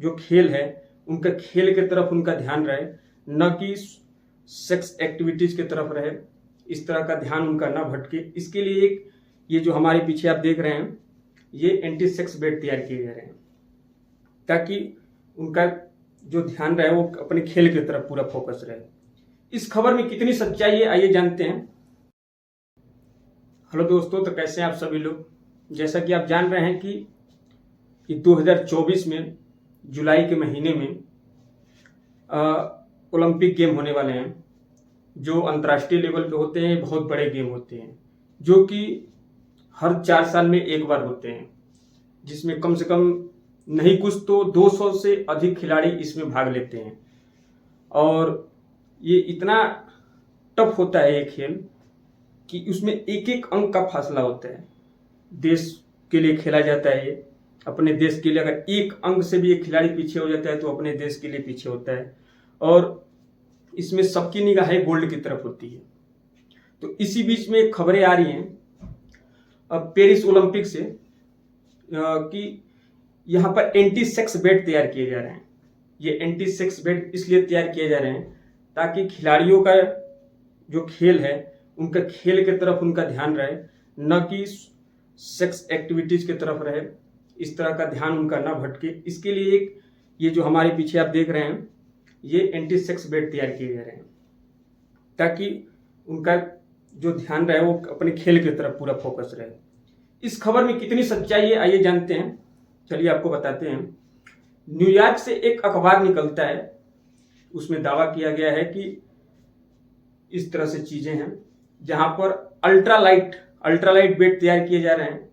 जो खेल है उनका खेल के तरफ उनका ध्यान रहे, न कि सेक्स एक्टिविटीज की तरफ रहे। इस तरह का ध्यान उनका ना भटके, इसके लिए एक ये जो हमारे पीछे आप देख रहे हैं ये एंटी सेक्स बेड तैयार किए जा रहे हैं, ताकि उनका जो ध्यान रहे वो अपने खेल की तरफ पूरा फोकस रहे। इस खबर में कितनी सच्चाई है आइए जानते हैं। हेलो दोस्तों, तो कैसे हैं आप सभी लोग। जैसा कि आप जान रहे हैं कि 2024 में जुलाई के महीने में ओलंपिक गेम होने वाले हैं, जो अंतर्राष्ट्रीय लेवल पे होते हैं। बहुत बड़े गेम होते हैं जो कि हर 4 साल में एक बार होते हैं, जिसमें कम से कम नहीं कुछ तो 200 से अधिक खिलाड़ी इसमें भाग लेते हैं। और ये इतना टफ होता है ये खेल कि उसमें एक एक अंक का फासला होता है। देश के लिए खेला जाता है ये, अपने देश के लिए अगर एक अंक से भी एक खिलाड़ी पीछे हो जाता है तो अपने देश के लिए पीछे होता है। और इसमें सबकी निगाहें गोल्ड की तरफ होती है। तो इसी बीच में खबरें आ रही हैं अब पेरिस ओलंपिक से कि यहाँ पर एंटी सेक्स बेड तैयार किए जा रहे हैं। ये एंटी सेक्स बेड इसलिए तैयार किए जा रहे हैं ताकि खिलाड़ियों का जो खेल है उनका खेल की तरफ उनका ध्यान रहे, न कि सेक्स एक्टिविटीज की तरफ रहे। इस तरह का ध्यान उनका ना भटके, इसके लिए एक ये जो हमारे पीछे आप देख रहे हैं ये एंटी सेक्स बेड तैयार किए जा रहे हैं, ताकि उनका जो ध्यान रहे वो अपने खेल की तरफ पूरा फोकस रहे। इस खबर में कितनी सच्चाई है आइए जानते हैं। चलिए आपको बताते हैं। न्यूयॉर्क से एक अखबार निकलता है, उसमें दावा किया गया है कि इस तरह से चीजें हैं जहां पर अल्ट्रालाइट बेड तैयार किए जा रहे हैं।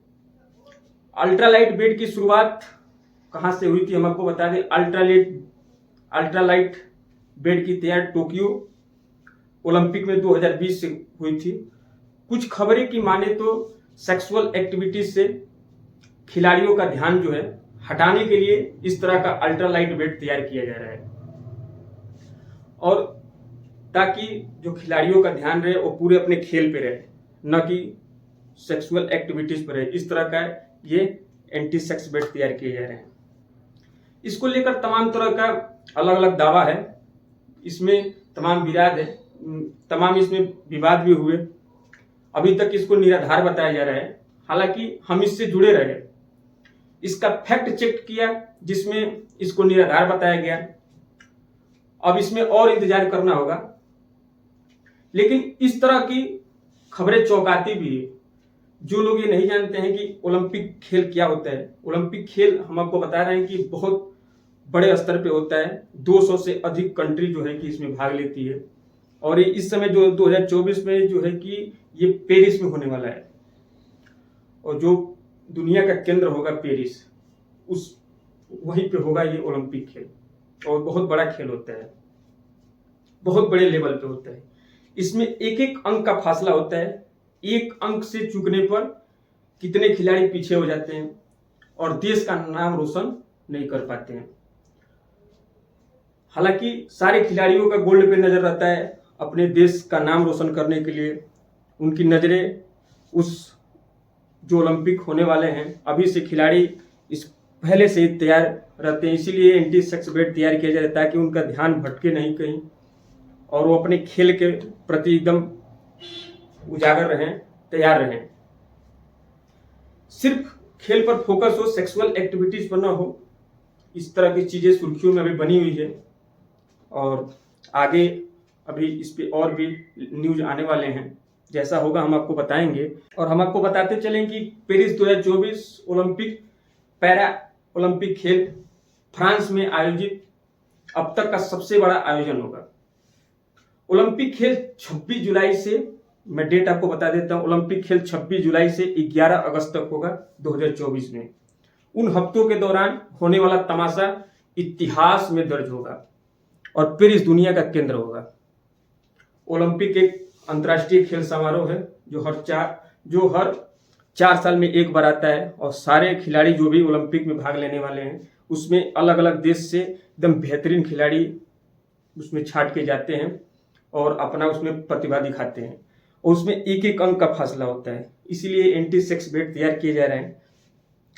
अल्ट्रालाइट बेड की शुरुआत कहां से हुई थी हम आपको बता दें। अल्ट्रालाइट बेड की तैयार टोक्यो ओलंपिक में 2020 से हुई थी। कुछ खबरें की माने तो सेक्सुअल एक्टिविटीज से खिलाड़ियों का ध्यान जो है हटाने के लिए इस तरह का अल्ट्रालाइट बेड तैयार किया जा रहा है, और ताकि जो खिलाड़ियों का ध्यान रहे वो पूरे अपने खेल पे रहे, न कि सेक्सुअल एक्टिविटीज पर रहे। इस तरह का ये एंटी सेक्स बेड तैयार किए जा रहे हैं। इसको लेकर तमाम तरह का अलग अलग दावा है, इसमें तमाम इसमें विवाद भी हुए। अभी तक इसको निराधार बताया जा रहा है, हालांकि हम इससे जुड़े रहे, इसका फैक्ट चेक किया जिसमें इसको निराधार बताया गया। अब इसमें और इंतजार करना होगा, लेकिन इस तरह की खबरें चौंकाती भी है। जो लोग ये नहीं जानते हैं कि ओलंपिक खेल क्या होता है, ओलंपिक खेल हम आपको बता रहे हैं कि बहुत बड़े स्तर पे होता है। 200 से अधिक कंट्री जो है कि इसमें भाग लेती है, और इस समय जो 2024 में जो है कि ये पेरिस में होने वाला है, और जो दुनिया का केंद्र होगा पेरिस, उस वहीं पे होगा ये ओलंपिक खेल। और बहुत बड़ा खेल होता है, बहुत बड़े लेवल पे होता है। इसमें एक एक अंक का फासला होता है। एक अंक से चूकने पर कितने खिलाड़ी पीछे हो जाते हैं और देश का नाम रोशन नहीं कर पाते हैं। हालांकि सारे खिलाड़ियों का गोल्ड पे नजर रहता है, अपने देश का नाम रोशन करने के लिए उनकी नजरें उस जो ओलंपिक होने वाले हैं, अभी से खिलाड़ी इस पहले से ही तैयार रहते हैं। इसीलिए एंटी सेक्स बेड तैयार किया जाता है ताकि उनका ध्यान भटके नहीं कहीं, और वो अपने खेल के प्रति एकदम उजागर रहें, तैयार रहें। सिर्फ खेल पर फोकस हो, सेक्सुअल एक्टिविटीज पर ना हो। इस तरह की चीजें सुर्खियों में अभी बनी हुई है, और आगे अभी इस पे और भी न्यूज आने वाले हैं। जैसा होगा हम आपको बताएंगे। और हम आपको बताते चलें कि पेरिस 2024 ओलंपिक पैरा ओलंपिक खेल फ्रांस में आयोजित अब तक का सबसे बड़ा आयोजन होगा। ओलंपिक खेल 26 जुलाई से, मैं डेट आपको बता देता हूं, ओलंपिक खेल 26 जुलाई से 11 अगस्त तक होगा 2024 में। उन हफ्तों के दौरान होने वाला तमाशा इतिहास में दर्ज होगा, और पेरिस दुनिया का केंद्र होगा। ओलंपिक एक अंतर्राष्ट्रीय खेल समारोह है जो हर 4 साल में एक बार आता है, और सारे खिलाड़ी जो भी ओलंपिक में भाग लेने वाले हैं उसमें अलग अलग देश से एकदम बेहतरीन खिलाड़ी उसमें छांट के जाते हैं और अपना उसमें प्रतिभा दिखाते हैं, और उसमें एक एक अंक का फासला होता है। इसीलिए एंटी सेक्स बेड तैयार किए जा रहे हैं।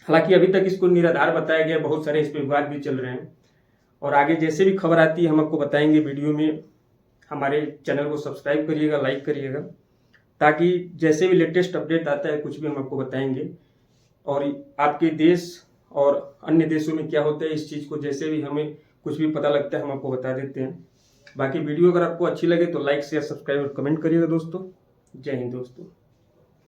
हालांकि अभी तक इसको निराधार बताया गया, बहुत सारे इस पर विवाद भी चल रहे हैं। और आगे जैसे भी खबर आती है हम आपको बताएंगे वीडियो में। हमारे चैनल को सब्सक्राइब करिएगा, लाइक करिएगा, ताकि जैसे भी लेटेस्ट अपडेट आता है कुछ भी हम आपको बताएंगे। और आपके देश और अन्य देशों में क्या होता है इस चीज़ को जैसे भी हमें कुछ भी पता लगता है हम आपको बता देते हैं। बाकी वीडियो अगर आपको अच्छी लगे तो लाइक शेयर सब्सक्राइब और कमेंट करिएगा दोस्तों। जय हिंद दोस्तों।